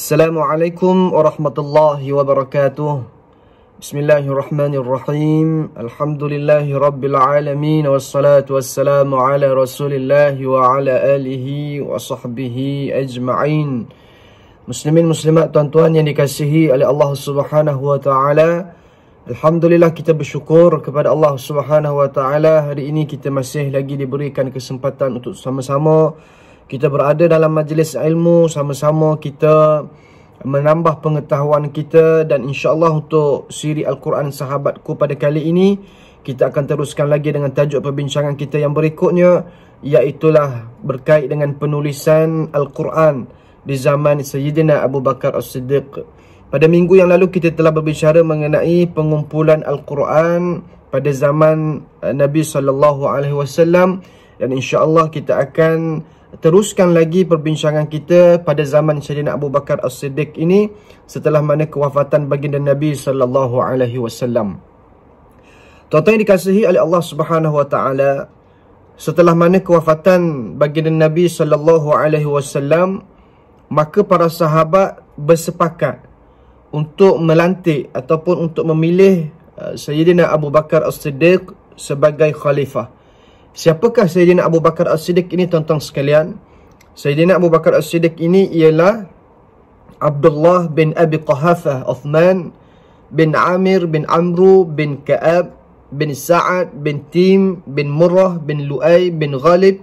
Assalamualaikum warahmatullahi wabarakatuh. Bismillahirrahmanirrahim. Alhamdulillahi rabbil alamin. Wassalatu wassalamu ala rasulillahi wa ala alihi wa sahbihi ajma'in. Muslimin muslimat tuan-tuan yang dikasihi oleh Allah Subhanahu wa taala, alhamdulillah kita bersyukur kepada Allah Subhanahu wa taala. Hari ini kita masih lagi diberikan kesempatan untuk sama-sama kita berada dalam majlis ilmu, sama-sama kita menambah pengetahuan kita. Dan insya-Allah untuk siri Al-Quran Sahabatku pada kali ini, kita akan teruskan lagi dengan tajuk perbincangan kita yang berikutnya, iaitulah berkait dengan penulisan Al-Quran di zaman Sayyidina Abu Bakar As-Siddiq. Pada minggu yang lalu kita telah berbicara mengenai pengumpulan Al-Quran pada zaman Nabi SAW, dan insya-Allah kita akan teruskan lagi perbincangan kita pada zaman Sayyidina Abu Bakar As-Siddiq ini, setelah mana kewafatan baginda Nabi SAW. Tuan-tuan yang dikasihi oleh Allah Subhanahu wa taala, setelah mana kewafatan baginda Nabi SAW, maka para sahabat bersepakat untuk melantik ataupun untuk memilih Sayyidina Abu Bakar As-Siddiq sebagai khalifah. Siapakah Sayyidina Abu Bakar As-Siddiq ini, tuan-tuan sekalian? Sayyidina Abu Bakar As-Siddiq ini ialah Abdullah bin Abi Quhafah Uthman bin Amir bin Amru bin Ka'ab bin Sa'ad bin Tim bin Murrah bin Lu'ay bin Ghalib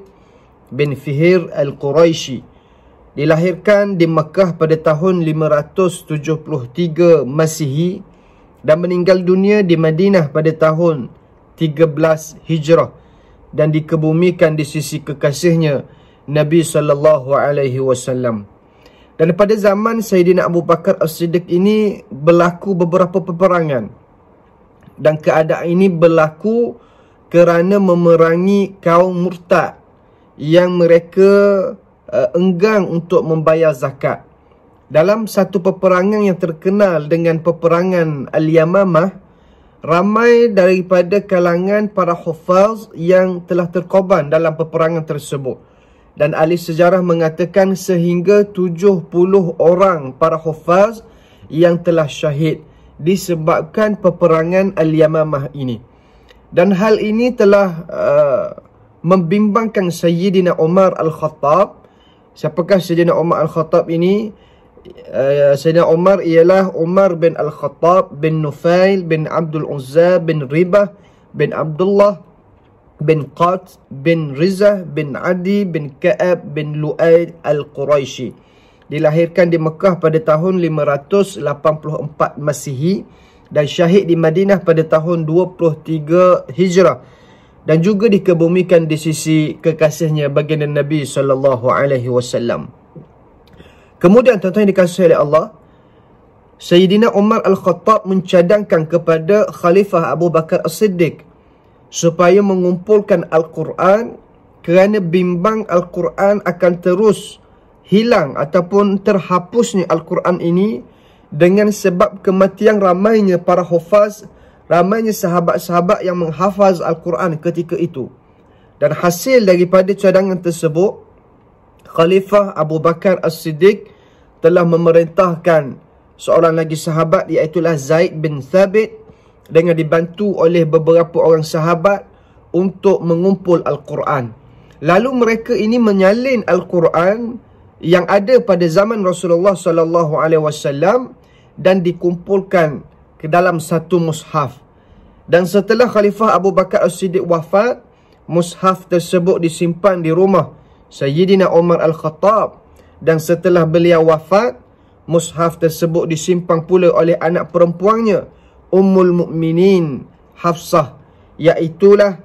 bin Fihir Al-Quraisy. Dilahirkan di Makkah pada tahun 573 Masihi dan meninggal dunia di Madinah pada tahun 13 Hijrah, dan dikebumikan di sisi kekasihnya Nabi SAW. Dan pada zaman Sayyidina Abu Bakar As-Siddiq ini berlaku beberapa peperangan, dan keadaan ini berlaku kerana memerangi kaum murtad yang mereka enggan untuk membayar zakat. Dalam satu peperangan yang terkenal dengan peperangan Al-Yamamah, ramai daripada kalangan para hufaz yang telah terkorban dalam peperangan tersebut. Dan ahli sejarah mengatakan sehingga 70 orang para hufaz yang telah syahid disebabkan peperangan Al-Yamamah ini. Dan hal ini telah membimbangkan Sayyidina Umar Al-Khattab. Siapakah Sayyidina Umar Al-Khattab ini? Sayyidina Umar ialah Umar bin Al-Khattab bin Nufail bin Abdul Uzza bin Ribah bin Abdullah bin Qat bin Rizah bin Adi bin Ka'ab bin Lu'ay Al-Quraisy. Dilahirkan di Mekah pada tahun 584 Masihi dan syahid di Madinah pada tahun 23 Hijrah, dan juga dikebumikan di sisi kekasihnya baginda Nabi SAW. Kemudian tuan-tuan yang dikasihi oleh Allah, Sayyidina Umar Al-Khattab mencadangkan kepada Khalifah Abu Bakar As-Siddiq supaya mengumpulkan Al-Quran, kerana bimbang Al-Quran akan terus hilang ataupun terhapusnya Al-Quran ini dengan sebab kematian ramainya para hufaz, ramainya sahabat-sahabat yang menghafaz Al-Quran ketika itu. Dan hasil daripada cadangan tersebut, Khalifah Abu Bakar As-Siddiq telah memerintahkan seorang lagi sahabat, iaitulah Zaid bin Thabit, dengan dibantu oleh beberapa orang sahabat untuk mengumpul Al-Quran. Lalu mereka ini menyalin Al-Quran yang ada pada zaman Rasulullah SAW dan dikumpulkan ke dalam satu mushaf. Dan setelah Khalifah Abu Bakar As-Siddiq wafat, mushaf tersebut disimpan di rumah Sayyidina Umar Al-Khattab. Dan setelah beliau wafat, mushaf tersebut disimpan pula oleh anak perempuannya, Ummul Mukminin Hafsah, iaitulah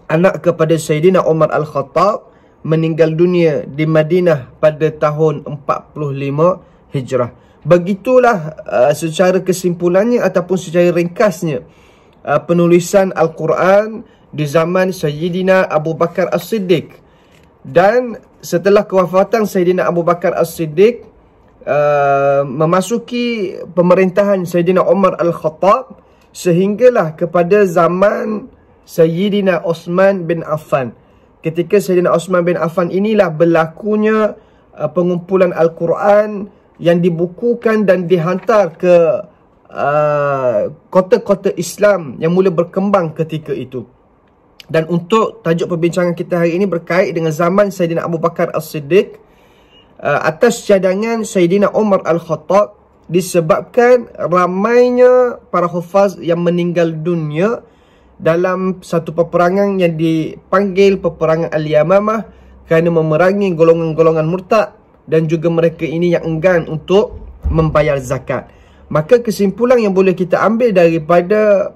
anak kepada Sayyidina Umar Al-Khattab, meninggal dunia di Madinah pada tahun 45 Hijrah. Begitulah secara kesimpulannya ataupun secara ringkasnya penulisan Al-Quran di zaman Sayyidina Abu Bakar As-Siddiq. Dan setelah kewafatan Sayyidina Abu Bakar As-Siddiq, memasuki pemerintahan Sayyidina Umar Al-Khattab, sehinggalah kepada zaman Sayyidina Uthman bin Affan. Ketika Sayyidina Uthman bin Affan inilah berlakunya pengumpulan Al-Quran yang dibukukan dan dihantar ke kota-kota Islam yang mula berkembang ketika itu. Dan untuk tajuk perbincangan kita hari ini berkait dengan zaman Sayyidina Abu Bakar As-Siddiq atas cadangan Sayyidina Umar Al-Khattab, disebabkan ramainya para hufaz yang meninggal dunia dalam satu peperangan yang dipanggil peperangan Al-Yamamah kerana memerangi golongan-golongan murtad dan juga mereka ini yang enggan untuk membayar zakat. Maka kesimpulan yang boleh kita ambil daripada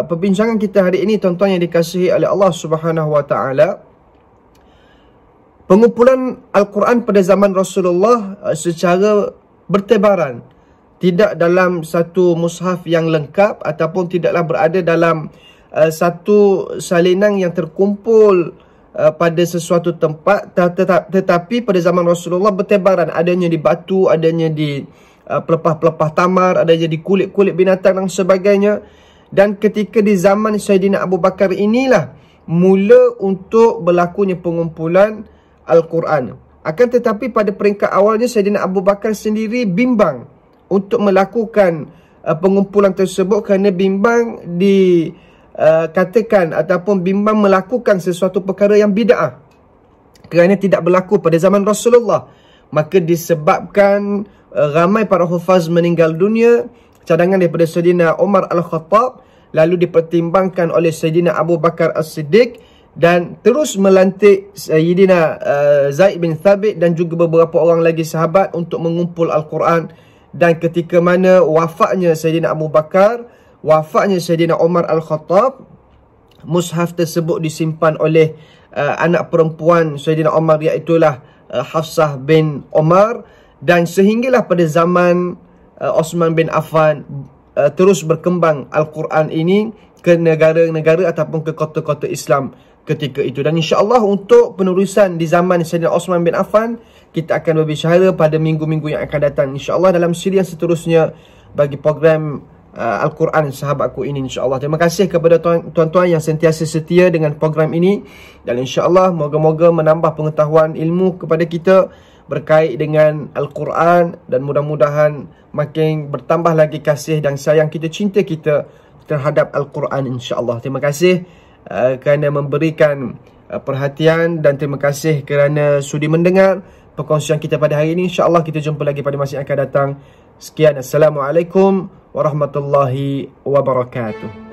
perbincangan kita hari ini, tuan-tuan yang dikasihi oleh Allah Subhanahu Wa Taala, pengumpulan Al-Quran pada zaman Rasulullah secara bertebaran, tidak dalam satu mushaf yang lengkap ataupun tidaklah berada dalam satu salinan yang terkumpul pada sesuatu tempat, tetapi pada zaman Rasulullah bertebaran, adanya di batu, adanya di pelepah-pelepah tamar, adanya di kulit-kulit binatang dan sebagainya. Dan ketika di zaman Sayyidina Abu Bakar inilah mula untuk berlakunya pengumpulan Al-Quran. Akan tetapi pada peringkat awalnya Sayyidina Abu Bakar sendiri bimbang untuk melakukan pengumpulan tersebut kerana bimbang dikatakan ataupun bimbang melakukan sesuatu perkara yang bid'ah kerana tidak berlaku pada zaman Rasulullah. Maka disebabkan ramai para hufaz meninggal dunia, cadangan daripada Sayyidina Umar Al-Khattab lalu dipertimbangkan oleh Sayyidina Abu Bakar As-Siddiq dan terus melantik Sayyidina Zaid bin Thabit dan juga beberapa orang lagi sahabat untuk mengumpul Al-Quran. Dan ketika mana wafatnya Sayyidina Abu Bakar, wafatnya Sayyidina Umar Al-Khattab, mushaf tersebut disimpan oleh anak perempuan Sayyidina Umar, iaitulah Hafsah bin Umar. Dan sehinggalah pada zaman Osman bin Affan terus berkembang Al-Quran ini ke negara-negara ataupun ke kota-kota Islam ketika itu. Dan insya-Allah untuk penerusan di zaman Sayyidina Osman bin Affan, kita akan berbicara pada minggu-minggu yang akan datang insya-Allah dalam siri yang seterusnya bagi program Al-Quran Sahabatku ini insya-Allah. Terima kasih kepada tuan-tuan yang sentiasa setia dengan program ini, dan insya-Allah moga-moga menambah pengetahuan ilmu kepada kita berkait dengan Al-Quran, dan mudah-mudahan makin bertambah lagi kasih dan sayang kita, cinta kita terhadap Al-Quran insya-Allah. Terima kasih kerana memberikan perhatian, dan terima kasih kerana sudi mendengar perkongsian kita pada hari ini. InsyaAllah kita jumpa lagi pada masa yang akan datang. Sekian, Assalamualaikum warahmatullahi wabarakatuh.